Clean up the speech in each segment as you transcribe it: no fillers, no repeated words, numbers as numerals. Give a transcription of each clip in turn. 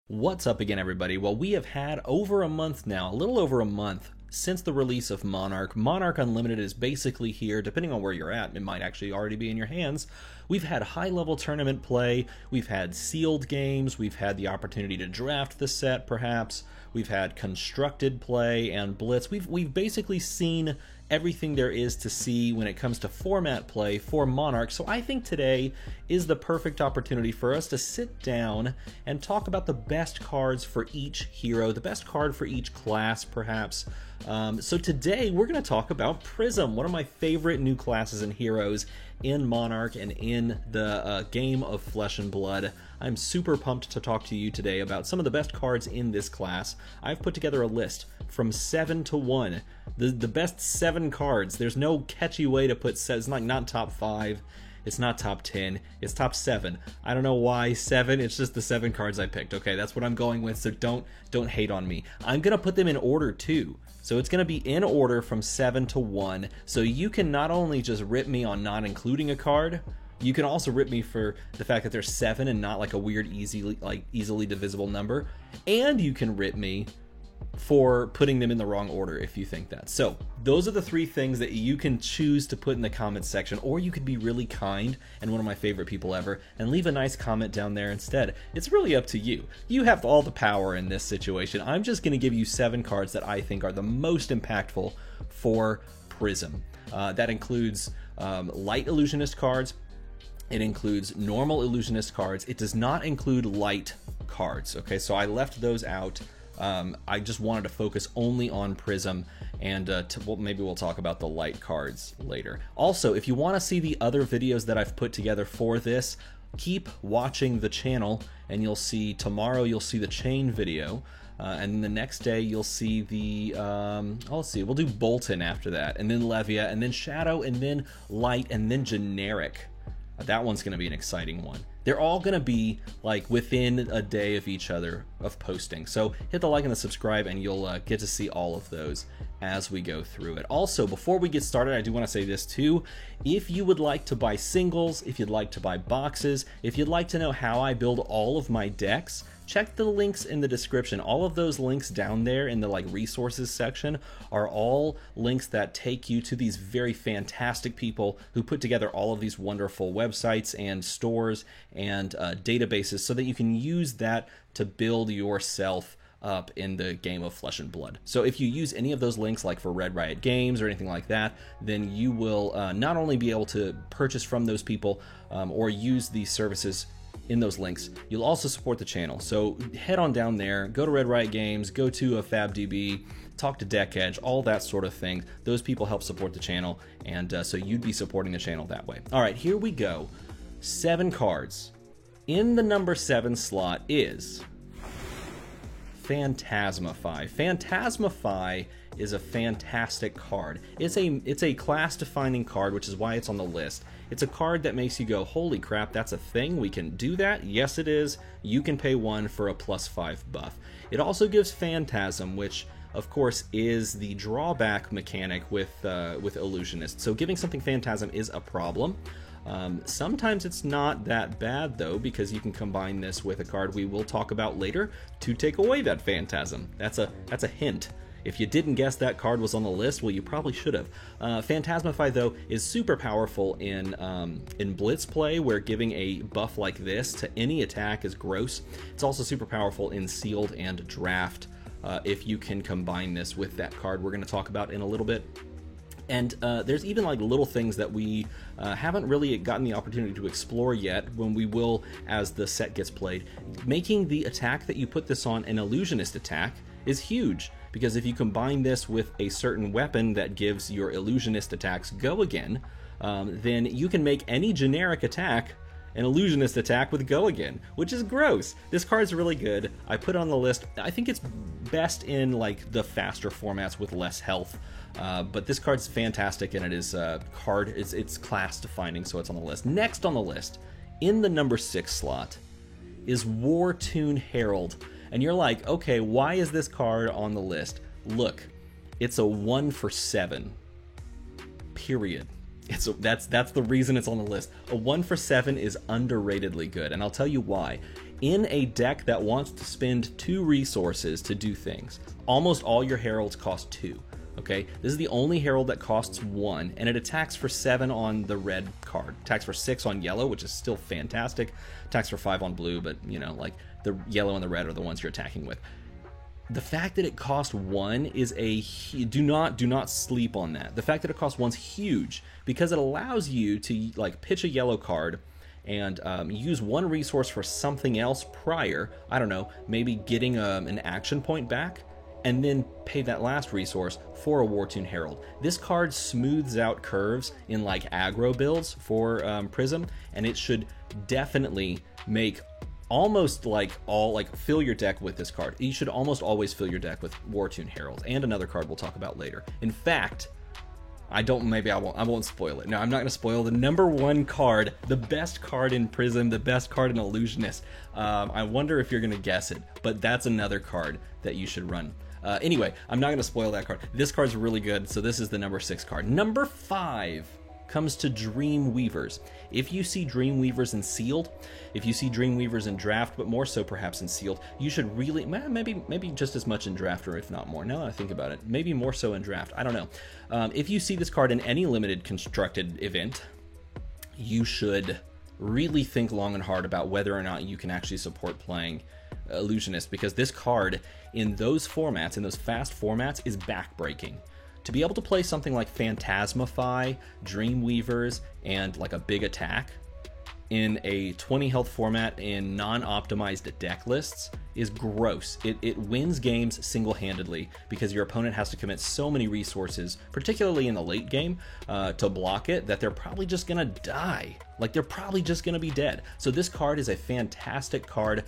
What's up again, everybody? Well, we have had over a month now, a little over a month, since the release of Monarch. Monarch Unlimited is basically here, depending on where you're at. It might actually already be in your hands. We've had high-level tournament play, we've had sealed games, we've had the opportunity to draft the set, perhaps. We've had constructed play and blitz. We've basically seen everything there is to see when it comes to format play for Monarch. So I think today is the perfect opportunity for us to sit down and talk about the best cards for each hero, the best card for each class, perhaps. So today we're going to talk about Prism, one of my favorite new classes and heroes in Monarch and in the game of Flesh and Blood. I'm super pumped to talk to you today about some of the best cards in this class. I've put together a list from 7 to 1. The best 7 cards. There's no catchy way to put it's not top 5. It's not top 10. It's top 7. I don't know why 7. It's just the 7 cards I picked. Okay, that's what I'm going with, so don't hate on me. I'm going to put them in order too. So it's going to be in order from 7 to 1. So you can not only just rip me on not including a card, you can also rip me for the fact that there's 7 and not like a weird easily divisible number. And you can rip me for putting them in the wrong order if you think that. So those are the 3 things that you can choose to put in the comments section, or you could be really kind and one of my favorite people ever and leave a nice comment down there instead. It's really up to you. You have all the power in this situation. I'm just going to give you 7 cards that I think are the most impactful for Prism. That includes light illusionist cards. It includes normal illusionist cards. It does not include light cards. Okay, so I left those out. I just wanted to focus only on Prism, and maybe we'll talk about the light cards later. Also, if you want to see the other videos that I've put together for this, keep watching the channel, and you'll see tomorrow you'll see the chain video, and the next day you'll see the let's see, we'll do Bolton after that, and then Levia, and then Shadow, and then Light, and then Generic. That one's going to be an exciting one. They're all going to be like within a day of each other of posting. So hit the like and the subscribe and you'll get to see all of those as we go through it. Also, before we get started, I do want to say this too. If you would like to buy singles, if you'd like to buy boxes, if you'd like to know how I build all of my decks, check the links in the description. All of those links down there in the resources section are all links that take you to these very fantastic people who put together all of these wonderful websites and stores and databases so that you can use that to build yourself up in the game of Flesh and Blood. So if you use any of those links, like for Red Riot Games or anything like that, then you will not only be able to purchase from those people or use these services in those links, you'll also support the channel. So head on down there, go to Red Riot Games, go to a FabDB, talk to Deck Edge, all that sort of thing. Those people help support the channel, and so you'd be supporting the channel that way. All right, here we go. 7 cards. In the number 7 slot is Phantasmify. Phantasmify is a fantastic card. It's a class-defining card, which is why it's on the list. It's a card that makes you go, holy crap, that's a thing? We can do that? Yes, it is. You can pay 1 for a +5 buff. It also gives Phantasm, which of course is the drawback mechanic with Illusionist. So giving something Phantasm is a problem. Sometimes it's not that bad though, because you can combine this with a card we will talk about later to take away that Phantasm. That's a hint. If you didn't guess that card was on the list, well, you probably should have. Phantasmify, though, is super powerful in Blitz play, where giving a buff like this to any attack is gross. It's also super powerful in Sealed and Draft, if you can combine this with that card we're going to talk about in a little bit. And there's even little things that we haven't really gotten the opportunity to explore yet, when we will as the set gets played. Making the attack that you put this on an Illusionist attack is huge, because if you combine this with a certain weapon that gives your Illusionist attacks go again, then you can make any generic attack an Illusionist attack with go again, which is gross. This card's really good. I put it on the list. I think it's best in the faster formats with less health, but this card's fantastic, and it is it's class defining, so it's on the list. Next on the list, in the number 6 slot, is War Tune Herald. And you're like, okay, why is this card on the list? Look, it's a 1 for 7. Period. That's the reason it's on the list. A 1 for 7 is underratedly good, and I'll tell you why. In a deck that wants to spend 2 resources to do things, almost all your heralds cost 2. Okay, this is the only herald that costs 1, and it attacks for 7 on the red card. Attacks for 6 on yellow, which is still fantastic. Attacks for 5 on blue, but you know, like the yellow and the red are the ones you're attacking with. The fact that it costs 1 is do not sleep on that. The fact that it costs 1's huge because it allows you to like pitch a yellow card and use 1 resource for something else prior. I don't know, maybe getting an action point back, and then pay that last resource for a War-Tune Herald. This card smooths out curves in like aggro builds for Prism, and it should definitely make almost like fill your deck with this card. You should almost always fill your deck with War-Tune Heralds and another card we'll talk about later. In fact, I won't spoil it. No, I'm not going to spoil the number 1 card, the best card in Prism, the best card in Illusionist. I wonder if you're going to guess it, but that's another card that you should run. Anyway, I'm not going to spoil that card. This card's really good, so this is the number 6 card. Number 5 comes to Dreamweavers. If you see Dreamweavers in Sealed, if you see Dreamweavers in Draft, but more so perhaps in Sealed, you should really, maybe just as much in Draft, or if not more, now that I think about it, maybe more so in Draft, I don't know. If you see this card in any limited constructed event, you should really think long and hard about whether or not you can actually support playing Illusionist, because this card in those formats, in those fast formats, is backbreaking. To be able to play something like Phantasmify, Dreamweavers, and like a big attack in a 20 health format in non-optimized deck lists is gross. It wins games single-handedly because your opponent has to commit so many resources, particularly in the late game, to block it, that they're probably just gonna die. Like, they're probably just gonna be dead. So this card is a fantastic card.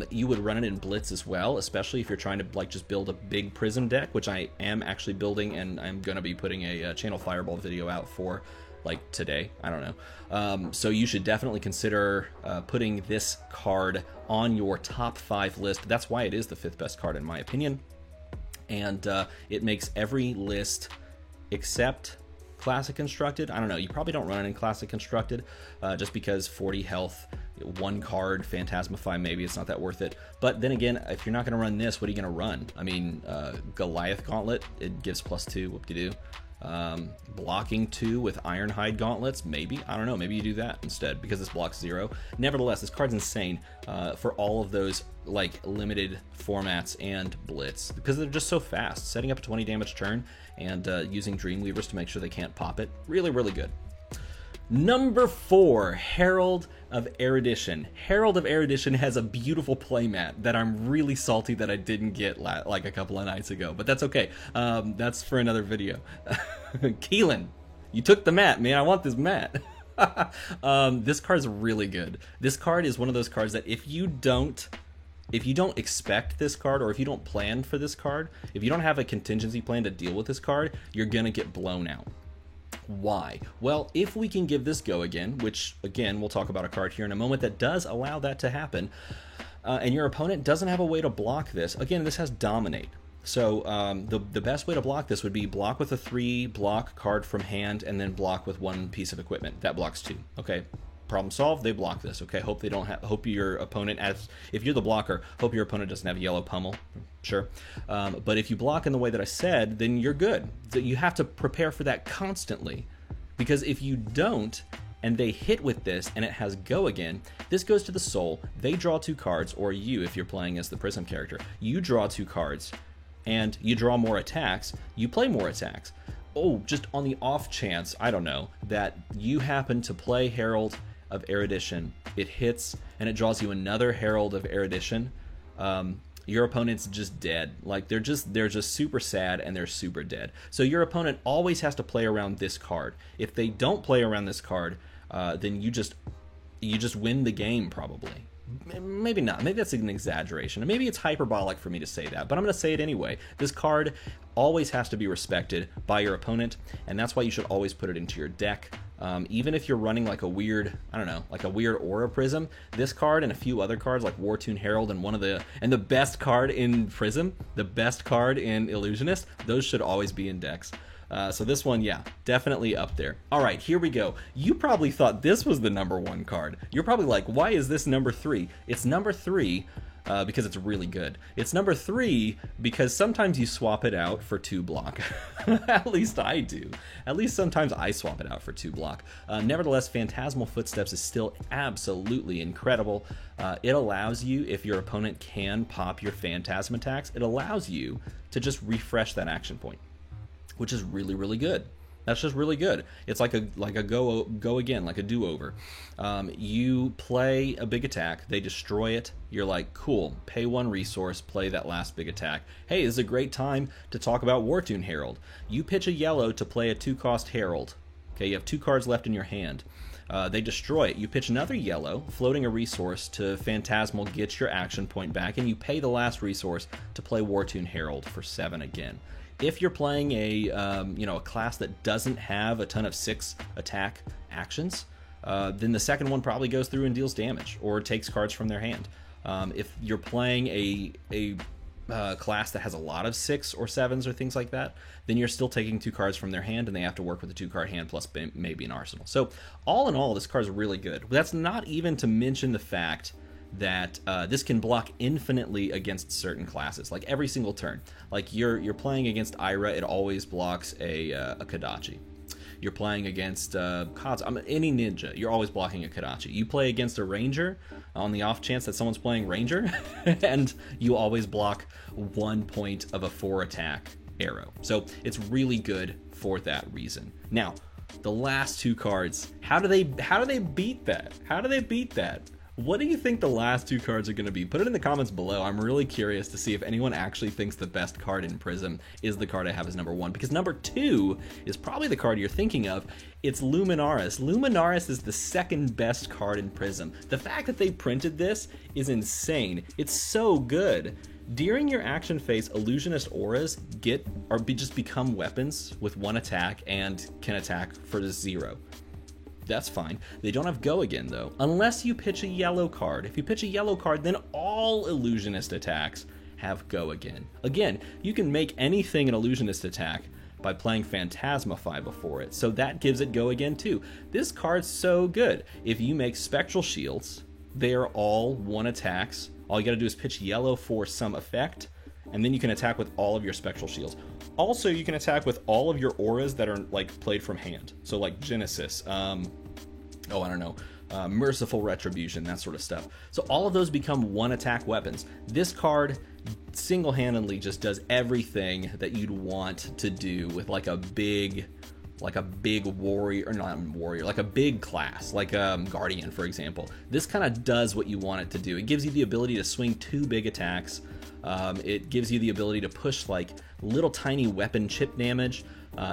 You would run it in Blitz as well, especially if you're trying to like just build a big Prism deck, which I am actually building, and I'm gonna be putting a Channel Fireball video out for like today, I don't know. So you should definitely consider putting this card on your top 5 list. That's why it is the 5th best card in my opinion. And it makes every list except Classic Constructed. I don't know, you probably don't run it in Classic Constructed just because 40 health, 1 card, Phantasmify, maybe it's not that worth it. But then again, if you're not going to run this, what are you going to run? I mean, Goliath Gauntlet, it gives +2, whoop-de-doo. Blocking 2 with Ironhide Gauntlets, maybe, I don't know, maybe you do that instead because this blocks 0. Nevertheless, this card's insane for all of those like limited formats and Blitz because they're just so fast. Setting up a 20 damage turn and using Dreamweavers to make sure they can't pop it, really, really good. Number 4, Herald of Erudition. Herald of Erudition has a beautiful playmat that I'm really salty that I didn't get like a couple of nights ago, but that's okay. That's for another video. Keelan, you took the mat, man. I want this mat. This card's really good. This card is one of those cards that if you don't expect this card, or if you don't plan for this card, if you don't have a contingency plan to deal with this card, you're gonna get blown out. Why? Well, if we can give this go again, which again, we'll talk about a card here in a moment that does allow that to happen, and your opponent doesn't have a way to block this, again, this has Dominate. So the best way to block this would be block with a 3, block card from hand, and then block with 1 piece of equipment. That blocks 2. Okay, problem solved, they block this. Okay, hope they don't have, hope your opponent, if you're the blocker, hope your opponent doesn't have yellow pummel. Sure. But if you block in the way that I said, then you're good. So you have to prepare for that constantly, because if you don't, and they hit with this and it has go again, this goes to the soul, they draw 2 cards, or you, if you're playing as the Prism character, you draw 2 cards, and you draw more attacks, you play more attacks. Oh, just on the off chance, I don't know, that you happen to play Herald of Erudition, it hits, and it draws you another Herald of Erudition, your opponent's just dead. Like, they're just super sad, and they're super dead. So your opponent always has to play around this card. If they don't play around this card, then you just win the game, probably. Maybe not. Maybe that's an exaggeration. Maybe it's hyperbolic for me to say that, but I'm going to say it anyway. This card always has to be respected by your opponent, and that's why you should always put it into your deck. Even if you're running like a weird, I don't know, like a weird Aura Prism, this card and a few other cards like War-Tune Herald and the best card in Prism, the best card in Illusionist, those should always be in decks. So this one, yeah, definitely up there. All right, here we go. You probably thought this was the number 1 card. You're probably like, why is this number 3? It's number 3 because it's really good. It's number 3 because sometimes you swap it out for 2 block. At least I do. At least sometimes I swap it out for 2 block. Nevertheless, Phantasmal Footsteps is still absolutely incredible. It allows you, if your opponent can pop your Phantasm attacks, it allows you to just refresh that action point, which is really, really good. That's just really good. It's like a go again, like a do-over. You play a big attack, they destroy it. You're like, cool, pay 1 resource, play that last big attack. Hey, this is a great time to talk about Wartune Herald. You pitch a yellow to play a 2-cost Herald. Okay, you have 2 cards left in your hand. They destroy it. You pitch another yellow, floating a resource to Phantasmal, get your action point back, and you pay the last resource to play Wartune Herald for 7 again. If you're playing a a class that doesn't have a ton of 6 attack actions, then the second one probably goes through and deals damage or takes cards from their hand. If you're playing a class that has a lot of 6 or 7s or things like that, then you're still taking 2 cards from their hand, and they have to work with a 2-card hand plus maybe an arsenal. So all in all, this card's really good. That's not even to mention the fact that this can block infinitely against certain classes, like every single turn. Like you're playing against Ira, it always blocks a Kodachi. You're playing against any ninja, you're always blocking a Kodachi. You play against a ranger on the off chance that someone's playing ranger, and you always block 1 point of a 4 attack arrow. So it's really good for that reason. Now, the last 2 cards, how do they beat that? How do they beat that? What do you think the last 2 cards are going to be? Put it in the comments below. I'm really curious to see if anyone actually thinks the best card in Prism is the card I have as number 1, because number 2 is probably the card you're thinking of. It's Luminaris. Luminaris is the second best card in Prism. The fact that they printed this is insane. It's so good. During your action phase, Illusionist Auras just become weapons with 1 attack and can attack for 0. That's fine. They don't have Go Again, though, unless you pitch a yellow card. If you pitch a yellow card, then all Illusionist attacks have Go Again. Again, you can make anything an Illusionist attack by playing Phantasmify before it, so that gives it Go Again, too. This card's so good. If you make Spectral Shields, they are all 1 attacks. All you gotta do is pitch yellow for some effect, and then you can attack with all of your Spectral Shields. Also, you can attack with all of your auras that are like played from hand. So like Genesis, Merciful Retribution, that sort of stuff. So all of those become 1 attack weapons. This card single-handedly just does everything that you'd want to do with like a big warrior, or not warrior, like a big class, like Guardian, for example. This kind of does what you want it to do. It gives you the ability to swing 2 big attacks. It gives you the ability to push like little tiny weapon chip damage.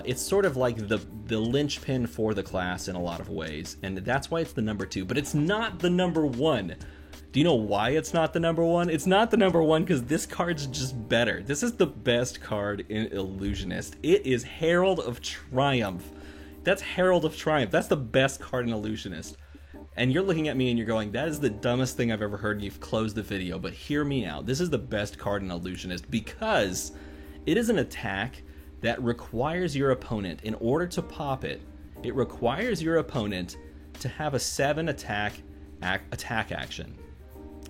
It's sort of like the linchpin for the class in a lot of ways, and that's why it's the number 2, but it's not the number 1. Do you know why it's not the number 1? It's not the number 1 because this card's just better. This is the best card in Illusionist. It is Herald of Triumph. That's Herald of Triumph. That's the best card in Illusionist. And you're looking at me and you're going, that is the dumbest thing I've ever heard, and you've closed the video. But hear me out. This is the best card in Illusionist because it is an attack that requires your opponent, in order to pop it, it requires your opponent to have a 7 attack action.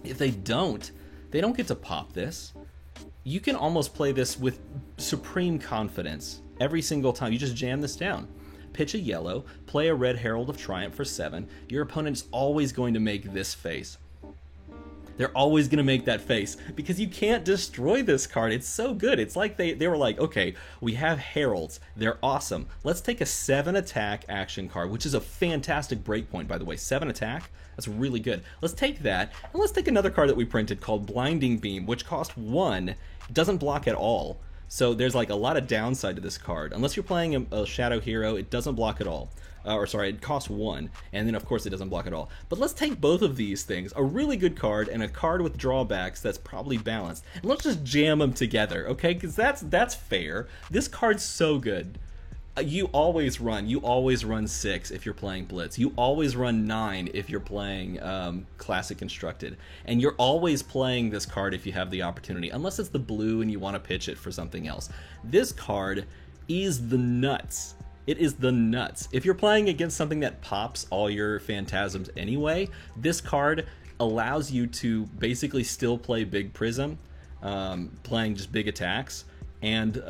If they don't get to pop this. You can almost play this with supreme confidence every single time. You just jam this down. Pitch a yellow, play a red Herald of Triumph for 7. Your opponent's always going to make this face. They're always going to make that face because you can't destroy this card. It's so good. It's like they were like, okay, we have Heralds. They're awesome. Let's take a 7 attack action card, which is a fantastic breakpoint, by the way. 7 attack, that's really good. Let's take that, and let's take another card that we printed called Blinding Beam, which cost 1. It doesn't block at all. So there's like a lot of downside to this card. Unless you're playing a Shadow Hero, it doesn't block at all. It costs 1, and then of course it doesn't block at all. But let's take both of these things, a really good card and a card with drawbacks that's probably balanced, and let's just jam them together, okay? Because that's fair. This card's so good. You always run 6 if you're playing Blitz. You always run 9 if you're playing Classic Constructed. And you're always playing this card if you have the opportunity, unless it's the blue and you want to pitch it for something else. This card is the nuts. It is the nuts. If you're playing against something that pops all your Phantasms anyway, this card allows you to basically still play Big Prism, playing just big attacks, and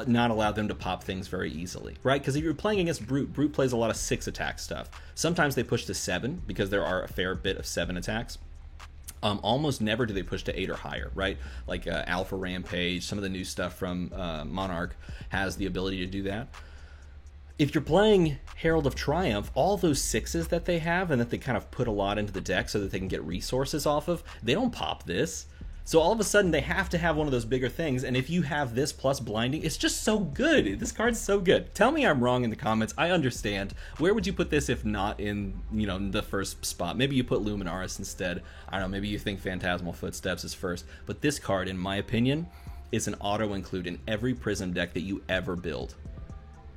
not allow them to pop things very easily, right? Because if you're playing against Brute, Brute plays a lot of 6 attack stuff. Sometimes they push to 7 because there are a fair bit of 7 attacks. Almost never do they push to 8 or higher, right? Like Alpha Rampage, some of the new stuff from Monarch has the ability to do that. If you're playing Herald of Triumph, all those 6s that they have and that they kind of put a lot into the deck so that they can get resources off of, they don't pop this. So all of a sudden they have to have one of those bigger things, and if you have this plus blinding, it's just so good. This card's so good. Tell me I'm wrong in the comments. I understand. Where would you put this if not in, you know, the first spot? Maybe you put Luminaris instead. I don't know, maybe you think Phantasmal Footsteps is first. But this card, in my opinion, is an auto-include in every Prism deck that you ever build.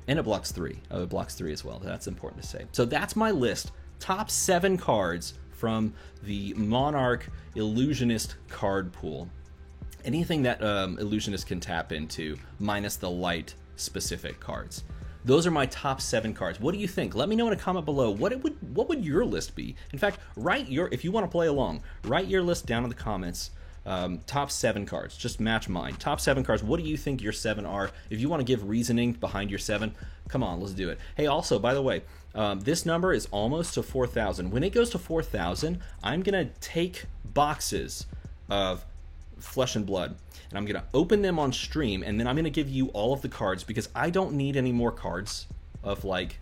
And it blocks 3. Oh, it blocks 3 as well. That's important to say. So that's my list. Top 7 cards from the Monarch Illusionist card pool. Anything that Illusionist can tap into, minus the light specific cards. Those are my top 7 cards. What do you think? Let me know in a comment below. What would your list be? In fact, if you want to play along, write your list down in the comments. Top 7 cards, just match mine. Top 7 cards. What do you think your 7 are? If you want to give reasoning behind your 7, come on, let's do it. Hey, also, by the way, this number is almost to 4,000. When it goes to 4,000, I'm gonna take boxes of Flesh and Blood, and I'm gonna open them on stream, and then I'm gonna give you all of the cards because I don't need any more cards of like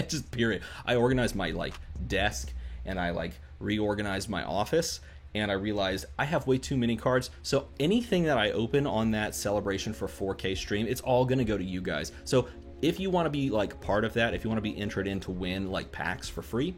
just period. I organized my like desk, and I like reorganized my office. And I realized I have way too many cards, so anything that I open on that celebration for 4K stream, it's all gonna go to you guys. So if you want to be like part of that, if you want to be entered in to win like packs for free,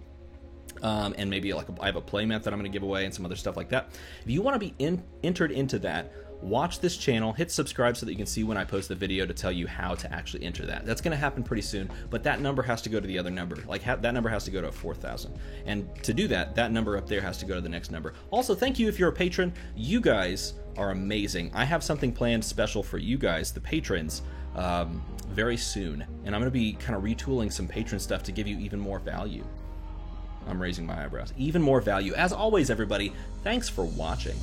and maybe like I have a playmat that I'm gonna give away and some other stuff like that. If you want to be entered into that, watch this channel, hit subscribe so that you can see when I post the video to tell you how to actually enter that. That's going to happen pretty soon, but that number has to go to the other number. Like that number has to go to 4,000. And to do that, that number up there has to go to the next number. Also, thank you if you're a patron. You guys are amazing. I have something planned special for you guys, the patrons, very soon. And I'm going to be kind of retooling some patron stuff to give you even more value. I'm raising my eyebrows. Even more value. As always, everybody, thanks for watching.